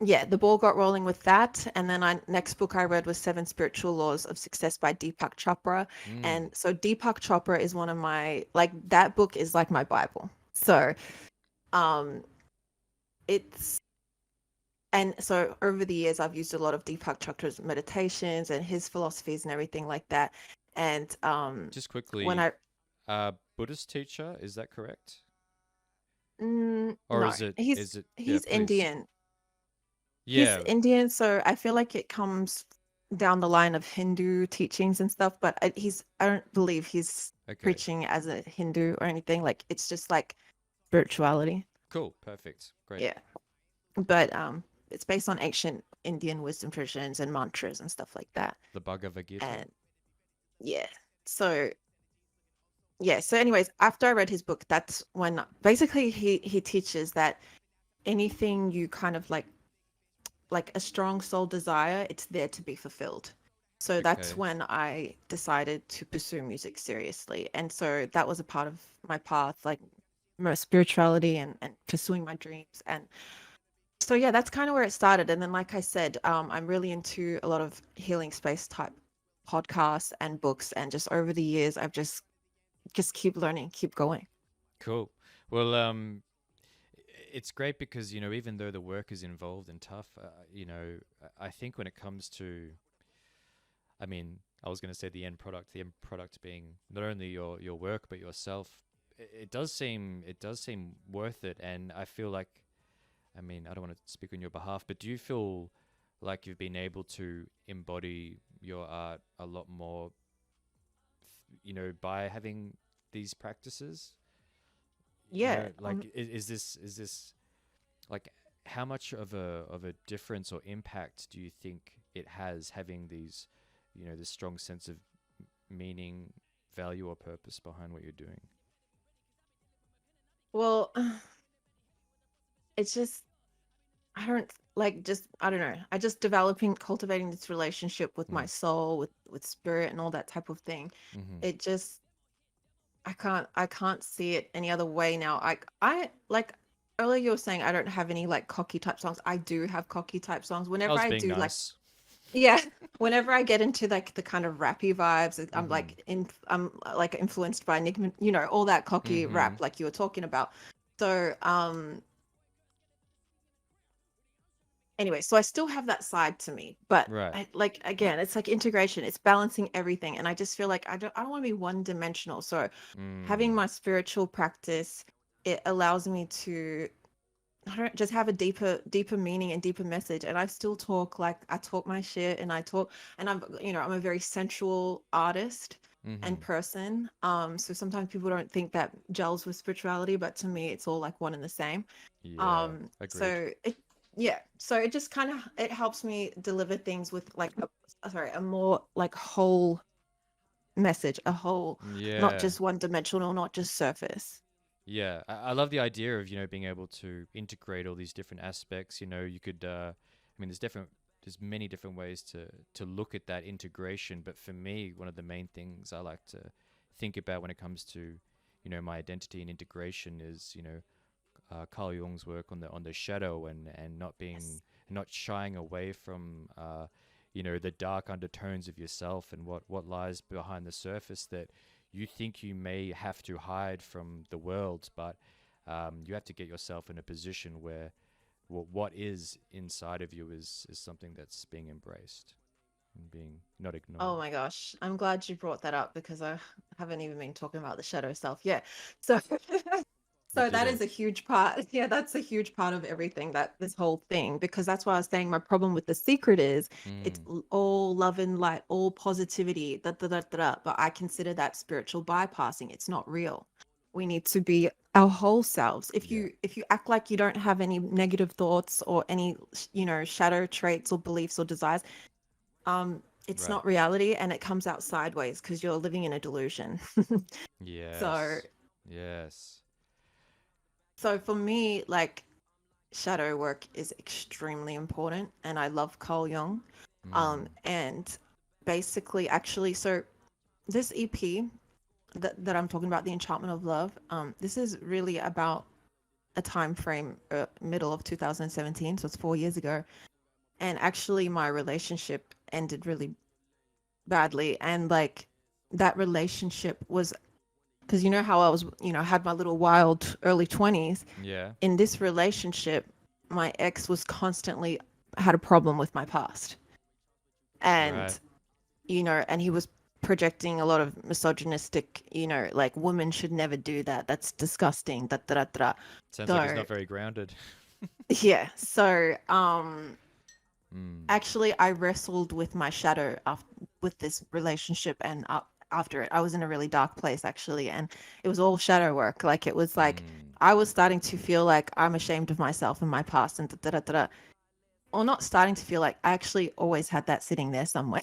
yeah, the ball got rolling with that. And then next book I read was Seven Spiritual Laws of Success by Deepak Chopra. Mm, And so Deepak Chopra is one of my, like, that book is like my Bible. So um it's and so over the years I've used a lot of Deepak Chopra's meditations and his philosophies and everything like that. And just when quickly, I Buddhist teacher, is that correct? Or no, is it? he's Is it? Yeah, he's please. Indian. He's Yeah. Indian, so I feel like it comes down the line of Hindu teachings and stuff, but I don't believe he's Okay. preaching as a Hindu or anything. Like, it's just like spirituality. Cool. Perfect. Great. Yeah. But it's based on ancient Indian wisdom traditions and mantras and stuff like that. The Bhagavad Gita. And yeah. So yeah, so anyways, after I read his book, that's when basically he teaches that anything you kind of like a strong soul desire, it's there to be fulfilled. So that's Okay. when I decided to pursue music seriously. And so that was a part of my path, like my spirituality and pursuing my dreams. And so yeah, that's kind of where it started. And then like I said, I'm really into a lot of healing space type podcasts and books. And just over the years, I've just keep learning, keep going. Cool. Well, it's great because even though the work is involved and tough, I think when it comes to, I mean, I was going to say the end product being not only your work but yourself. It does seem worth it, and I feel like, I mean, I don't want to speak on your behalf, but do you feel like you've been able to embody your art a lot more, by having these practices? Yeah. Like, is this like, how much of a difference or impact do you think it has having these, this strong sense of meaning, value, or purpose behind what you're doing? Well, it's just I don't like just I don't know. I just developing cultivating this relationship with my Mm. soul, with spirit and all that type of thing. Mm-hmm. It just I can't see it any other way now. I like earlier you were saying I don't have any like cocky type songs. I do have cocky type songs. I Whenever was I being do like nice. yeah, whenever I get into like the kind of rappy vibes, Mm-hmm. I'm like influenced by Nick, all that cocky Mm-hmm. rap like you were talking about. So anyway, so I still have that side to me, but Right. like again, it's like integration, it's balancing everything, and I just feel like I don't want to be one dimensional. So having Mm. my spiritual practice, it allows me to I don't just have a deeper meaning and deeper message. And I still talk like I talk my shit, and I talk, and I'm a very sensual artist and Mm-hmm. person. So sometimes people don't think that gels with spirituality, but to me, it's all like one and the same. Yeah. Agreed. So it yeah, so it just kind of it helps me deliver things with like a more like whole message, a whole, not Yeah. just one dimensional, not just surface. Yeah, I love the idea of being able to integrate all these different aspects. You could, I mean, there's many different ways to look at that integration. But for me, one of the main things I like to think about when it comes to, my identity and integration is, Carl Jung's work on the shadow, and Yes. not shying away from, the dark undertones of yourself, and what lies behind the surface that you think you may have to hide from the world, but you have to get yourself in a position where what is inside of you is something that's being embraced and being not Oh ignored. my gosh, I'm glad you brought that up because I haven't even been talking about the shadow self. Yeah. So We so did that is it. a huge part. Yeah, that's a huge part of everything, that this whole thing, because that's why I was saying my problem with The Secret is it's Mm, all love and light, all positivity, da, da, da, da, da, but I consider that spiritual bypassing. It's not real. We need to be our whole selves. If yeah. you act like you don't have any negative thoughts or any shadow traits or beliefs or desires, it's Right. not reality, and it comes out sideways because you're living in a delusion. So Yes. Yes. so for me, like shadow work is extremely important, and I love Carl Jung. Mm, And basically, actually, so this EP that I'm talking about, the Enchantment of Love, this is really about a time frame, middle of 2017, so it's 4 years ago. And actually, my relationship ended really badly, and like that relationship was because you know how I was, had my little wild early 20s. yeah. In this relationship, my ex was constantly had a problem with my past. Right. And, and he was projecting a lot of misogynistic, like women should never do that. That's disgusting. Da, da, da, da. Sounds like he's So, not very grounded. yeah. So, Mm, actually, I wrestled with my shadow with this relationship, and after it, I was in a really dark place actually, and it was all shadow work. Like it was like mm, I was starting to feel like I'm ashamed of myself and my past, and da da da da. Or not starting to feel like I actually always had that sitting there somewhere.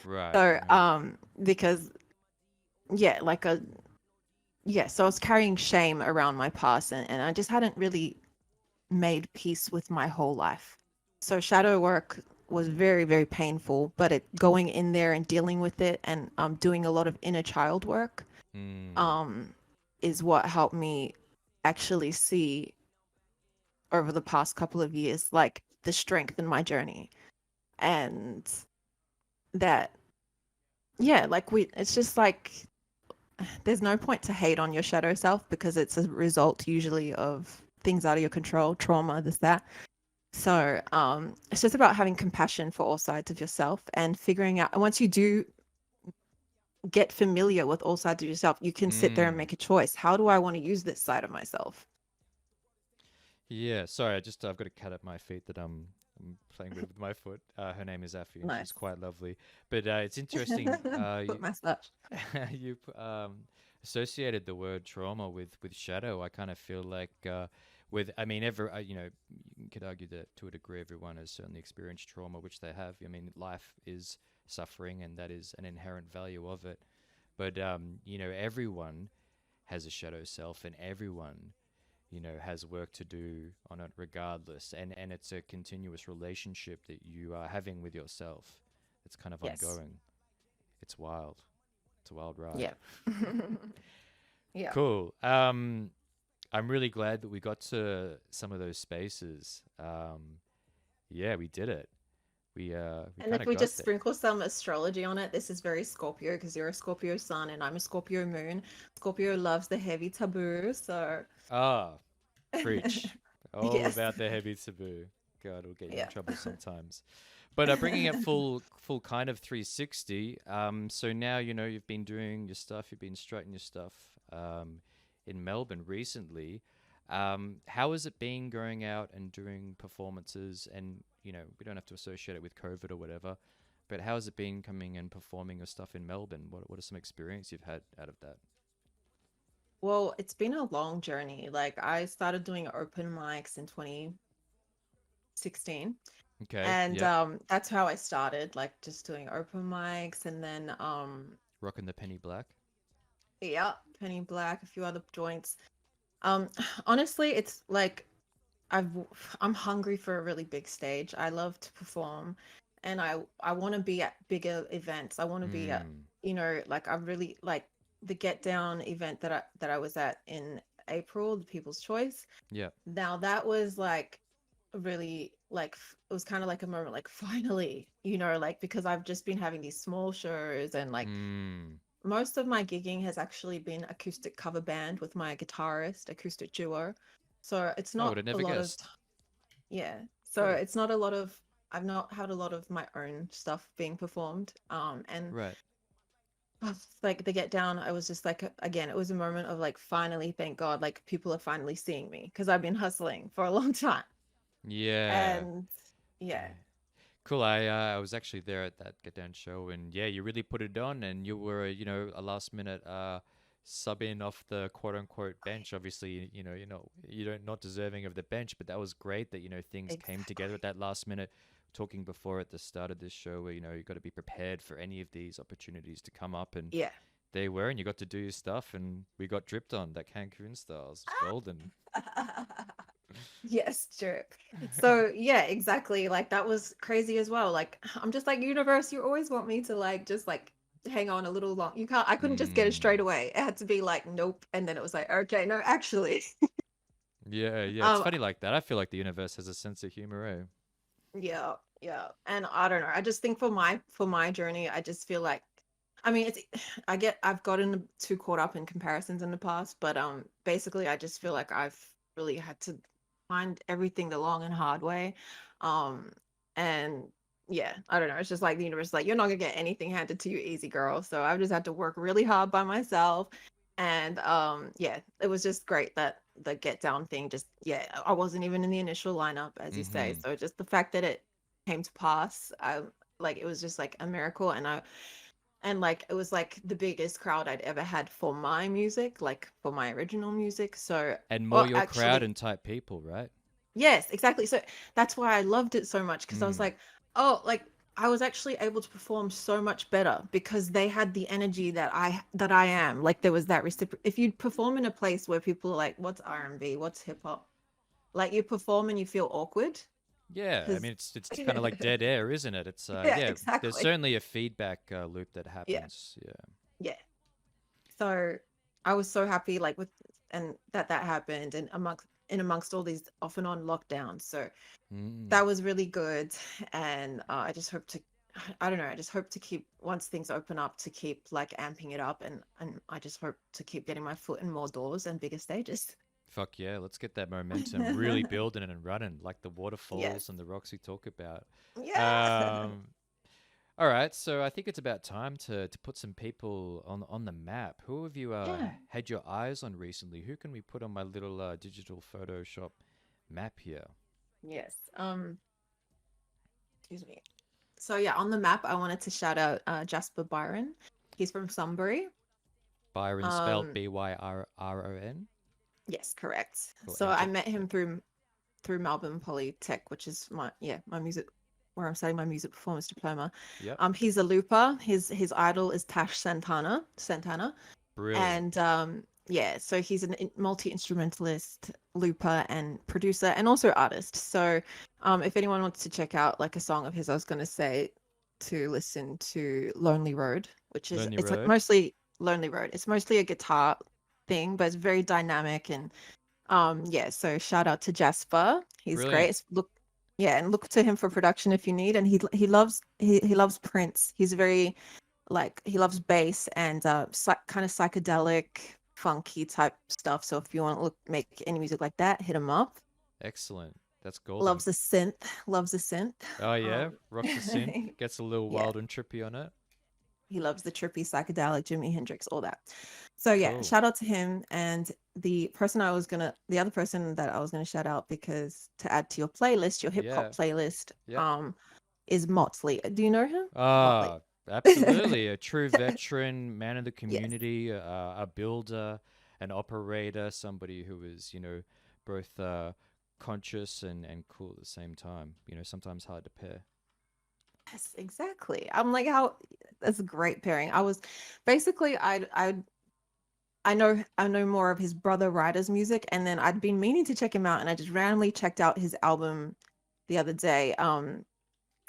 right. So, Right. because yeah, so I was carrying shame around my past, and I just hadn't really made peace with my whole life. So shadow work was very, very painful, but it going in there and dealing with it and doing a lot of inner child work Mm. um is what helped me actually see over the past couple of years like the strength in my journey. And that, yeah, like we it's just like there's no point to hate on your shadow self because it's a result usually of things out of your control, trauma, this, that. So it's just about having compassion for all sides of yourself and figuring out. And once you do get familiar with all sides of yourself, you can sit there and Mm. make a choice. How do I want to use this side of myself? Yeah, sorry, I've got a cat at my feet that I'm playing with my foot. Her name is Effie, and she's Nice. quite lovely. But it's interesting. Foot massage. You associated the word trauma with shadow. I kind of feel like with I mean, you could argue that to a degree everyone has certainly experienced trauma, which they have. I mean, life is suffering, and that is an inherent value of it. But everyone has a shadow self, and everyone has work to do on it regardless. And it's a continuous relationship that you are having with yourself. It's kind of Yes. ongoing. It's wild. It's a wild ride. Yeah. Yeah. Cool. I'm really glad that we got to some of those spaces. Yeah, we did it. We And kind if of we got just there. sprinkle some astrology on it, this is very Scorpio because you're a Scorpio sun and I'm a Scorpio moon. Scorpio loves the heavy taboo, so Ah, preach. All yes. about the heavy taboo. God, it'll get you in Yeah. trouble sometimes. But bringing it full kind of 360. So now you've been doing your stuff. You've been strutting your stuff in Melbourne recently. How has it been going out and doing performances? And we don't have to associate it with COVID or whatever. But how has it been coming and performing your stuff in Melbourne? What are some experience you've had out of that? Well, it's been a long journey. Like I started doing open mics in 2016, Okay. and Yep. that's how I started, like just doing open mics, and then Rocking the penny black. yeah, Penny Black, a few other joints. Um, honestly, it's like I've I'm hungry for a really big stage. I love to perform, and I want to be at bigger events. I want to be at, Mm. like I really like the Get Down event that I was at in April, the People's Choice. Yep. Now that was like really like it was kind of like a moment like finally, like because I've just been having these small shows and like Mm. most of my gigging has actually been acoustic cover band with my guitarist, acoustic duo. So it's I would not have a never lot of, guessed. yeah. So Cool. it's not a lot of, I've not had a lot of my own stuff being performed. And Right. like the Get Down, I was just like, again, it was a moment of like, finally, thank God, like people are finally seeing me because I've been hustling for a long time. Yeah. And yeah, Yeah. Cool. I was actually there at that Get Down show, and yeah, you really put it on, and you were a last minute sub in off the quote unquote bench. Obviously, you don't not deserving of the bench, but that was great that things came together exactly. at that last minute. Talking before at the start of this show, where you got to be prepared for any of these opportunities to come up, and Yeah. they were, and you got to do your stuff, and we got dripped on that Cancun styles. It was golden. Yes, true. So yeah, exactly. Like that was crazy as well. Like I'm just like universe, you always want me to like just like hang on a little long. You can't I couldn't just get it straight Mm. away. It had to be like nope. And then it was like, okay, no, actually. Yeah, yeah. It's Um funny like that. I feel like the universe has a sense of humor, eh? yeah, yeah. And I don't know. I just think for my journey, I just feel like I mean it's I've gotten too caught up in comparisons in the past, but basically I just feel like I've really had to find everything the long and hard way. Um and yeah, I don't know. It's just like the universe is like you're not gonna get anything handed to you easy, girl. So I've just had to work really hard by myself. And yeah, it was just great that the Get Down thing just yeah, I wasn't even in the initial lineup, as you say. Mm-hmm. So just the fact that it came to pass, I like it was just like a miracle. And like it was like the biggest crowd I'd ever had for my music, like for my original music. So, And more or your crowd actually, and type people, right? yes, exactly. So that's why I loved it so much because I was Mm. like, oh, like I was actually able to perform so much better because they had the energy that I am. Like there was that if you perform in a place where people are like, what's R&B, what's hip hop? Like you perform and you feel awkward. Yeah, I Because mean it's kind of like dead air, isn't it? It's yeah, yeah, there's exactly. certainly a feedback loop that Yeah, happens. Yeah. yeah. So I was so happy, like with and that happened, and amongst all these off and on lockdowns. So Mm. that was really good, and I just hope to. I don't know. I just hope to keep once things open up to keep like amping it up, and I just hope to keep getting my foot in more doors and bigger stages. Fuck yeah, let's get that momentum really building and running like the Yes. waterfalls and the rocks we talk about. Yeah. Um, all right, so I think it's about time to put some people on the map. Who have you Yeah. had your eyes on recently? Who can we put on my little digital Photoshop map here? Yes. Excuse me. So yeah, on the map, I wanted to shout out Jasper Byron. He's from Sunbury. Byron spelled Um, Byron. yes, correct. Cool, So I enter. met Yep. him through Melbourne Polytech, which is my music where I'm studying my music performance diploma. Yep. He's a looper. His idol is Tash Santana, Brilliant. and yeah, so he's a multi instrumentalist, looper, and producer, and also artist. So if anyone wants to check out like a song of his, I was going to say to listen to Lonely Road, which is Lonely it's like Road. mostly Lonely Road. It's mostly a guitar thing, but it's very dynamic and yeah, so shout out to Jasper. He's great. Brilliant. Look, yeah, and look to him for production if you need. And he loves Prince. He's very like he loves bass and kind of psychedelic, funky type stuff. So if you want to make any music like that, hit him up. Excellent. That's golden. Loves a synth. Loves a synth. Oh yeah, Um, rocks the synth, gets a little yeah, wild and trippy on it. he loves the trippy psychedelic Jimi Hendrix, all that. So yeah, Cool. shout out to him. And the other person that I was gonna shout out because to add to your playlist, your hip Yeah. hop playlist, Yep. is Motley. Do you know him? Motley. Ah, absolutely. A true veteran, man of the Yes. community, a builder, an operator, somebody who is, both conscious and cool at the same time. Sometimes hard to pair. Yes, exactly. I'm like, how that's a great pairing. I was basically I know more of his brother Ryder's music, and then I'd been meaning to check him out, and I just randomly checked out his album the other day.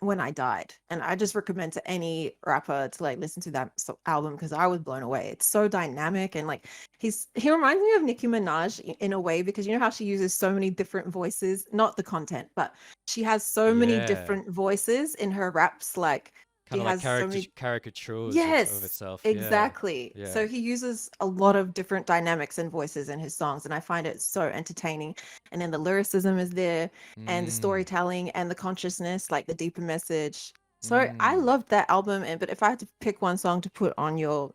When I died. And I just recommend to any rapper to like listen to that album because I was blown away. It's so dynamic and like he reminds me of Nicki Minaj in a way because you know how she uses so many different voices, not the content, but she has so many Yeah. different voices in her raps. Like Kind she of like has so many. caricatures of Yes, itself. Yeah. exactly. Yeah. So he uses a lot of different dynamics and voices in his songs, and I find it so entertaining. And then the lyricism is there, and the Mm. storytelling and the consciousness, like the deeper message. So I Mm. loved that album. And but if I had to pick one song to put on your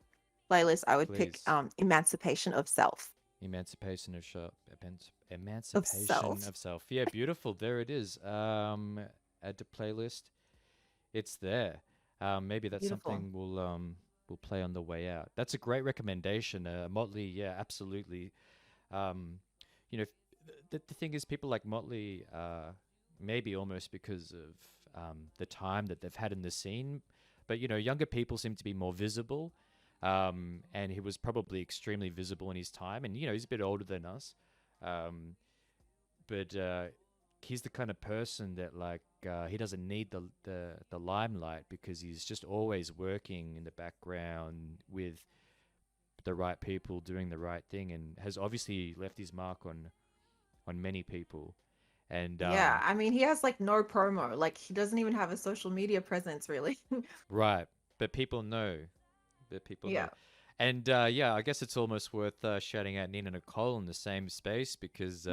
playlist, I would pick Please. "Emancipation of Self." Emancipation of self. Of Emancipation self. of self. Yeah, beautiful. There it is. Add to playlist. It's there. Maybe that's Beautiful. something we'll play on the way out. That's a great recommendation. Motley, yeah, absolutely. Um, you know, the thing is, people like Motley, maybe almost because of the time that they've had in the scene, but younger people seem to be more visible. And he was probably extremely visible in his time, and he's a bit older than us. Um, but he's the kind of person that he doesn't need the limelight because he's just always working in the background with the right people doing the right thing, and has obviously left his mark on many people. And Yeah, I mean, he has like no promo. Like he doesn't even have a social media presence, really. right, but people know, Yeah. and yeah, I guess it's almost worth shouting out Nina Nicole in the same space because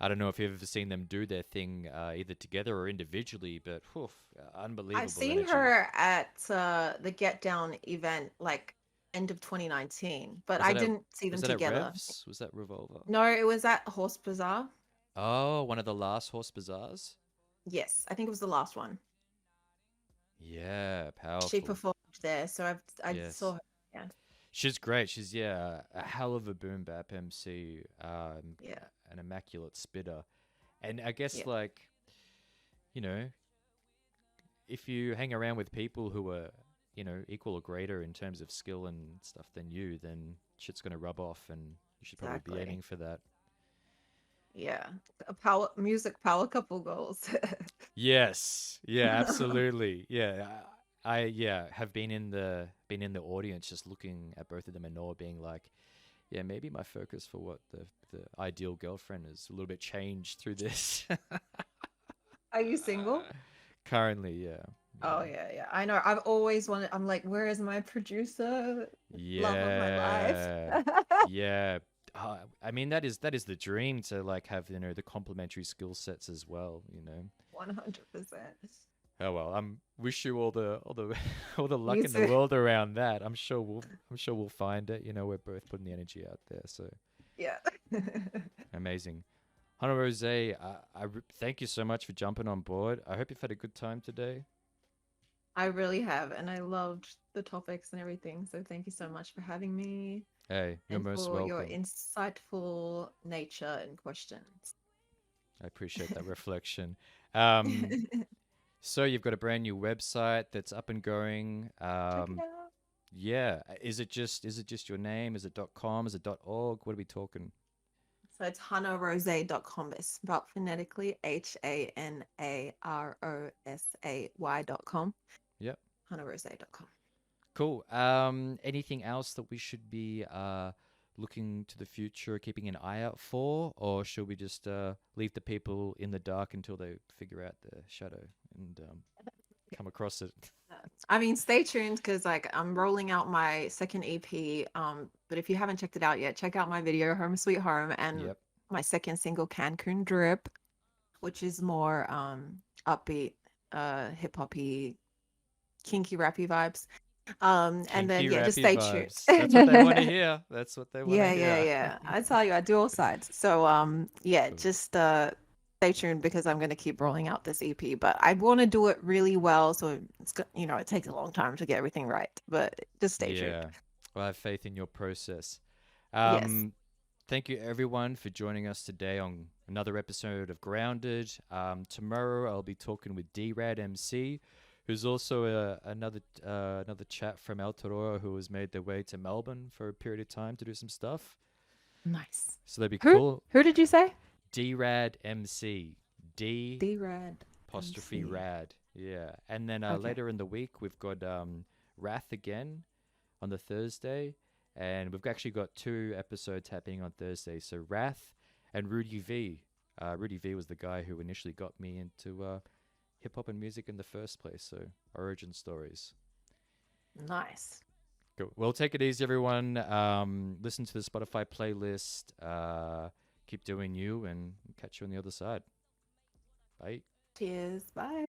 I don't know if you've ever seen them do their thing either together or individually, but whew, I've unbelievable seen energy. her at the Get Down event like end of 2019, but Was I that at didn't see was them that at together. Revs? Was that Revolver? No, it was at Horse Bazaar. Oh, one of the last Horse Bazaars. Yes, I think it was the last one. Yeah, She powerful. performed there, so I saw Yes, her. Yeah, she's great. She's a hell of a boom bap MC, yeah, an immaculate spitter, and I guess yeah, you know if you hang around with people who are equal or greater in terms of skill and stuff than you, then shit's gonna rub off, and you should probably be exactly. aiming for that. Yeah. A power music power couple goals. Yes. Yeah, absolutely. Yeah. I yeah, have been in the audience just looking at both of them and Noah being like, yeah, maybe my focus for what the ideal girlfriend is a little bit changed through this. Are you single? Currently, yeah. Oh Yeah. yeah, yeah. I know. I've always wanted. I'm like, where is my producer? Love of my life. Yeah. Yeah. I mean that is the dream to like have, you know, the complementary skill sets as well, you know. 100%. Oh well, wish you all the all the luck You in the too. world around that. I'm sure we'll find it. You know, we're both putting the energy out there. So Yeah. amazing. Hana Rose, thank you so much for jumping on board. I hope you've had a good time today. I really have, and I loved the topics and everything. So thank you so much for having me Hey, you're and most for your welcome. insightful nature and questions. I appreciate that reflection. Um, so you've got a brand new website that's up and going. Check it out. Yeah, is it just your name? Is it .com? Is it .org? What are we talking? So it's hanarose.com. It's spelled phonetically HANAROSAY.com. Yep. hanarose.com. Cool. Anything else that we should be looking to the future, keeping an eye out for, or should we just leave the people in the dark until they figure out the shadow and come across it? I mean, stay tuned because like I'm rolling out my second EP. But if you haven't checked it out yet, check out my video Home Sweet Home and Yep. my second single Cancun Drip, which is more upbeat, hip hoppy, kinky rappy vibes. And then Kinky yeah, just rappy stay tuned. vibes. That's what they want to hear. That's what they want to Yeah, yeah, hear. yeah. I tell you, I do all sides. So yeah, Cool. just stay tuned because I'm gonna keep rolling out this EP. But I want to do it really well, so you know, it takes a long time to get everything right. But just stay tuned. Yeah. Well, I have faith in your process. Yes. Um, thank you everyone for joining us today on another episode of Grounded. Tomorrow I'll be talking with D-Rad MC, who's also another chat from Aotearoa who has made their way to Melbourne for a period of time to do some stuff. Nice. So that'd be Who? cool. Who did you say? D-Rad MC. D D-Rad apostrophe MC. rad. Yeah. And then Okay. later in the week we've got Wrath again on the Thursday, and we've actually got two episodes happening on Thursday. So Wrath and Rudy V. Rudy V was the guy who initially got me into hip hop and music in the first place. So origin stories. Nice. Cool. Well, take it easy, everyone. Listen to the Spotify playlist. Keep doing you, and catch you on the other side. Bye. Cheers. Bye.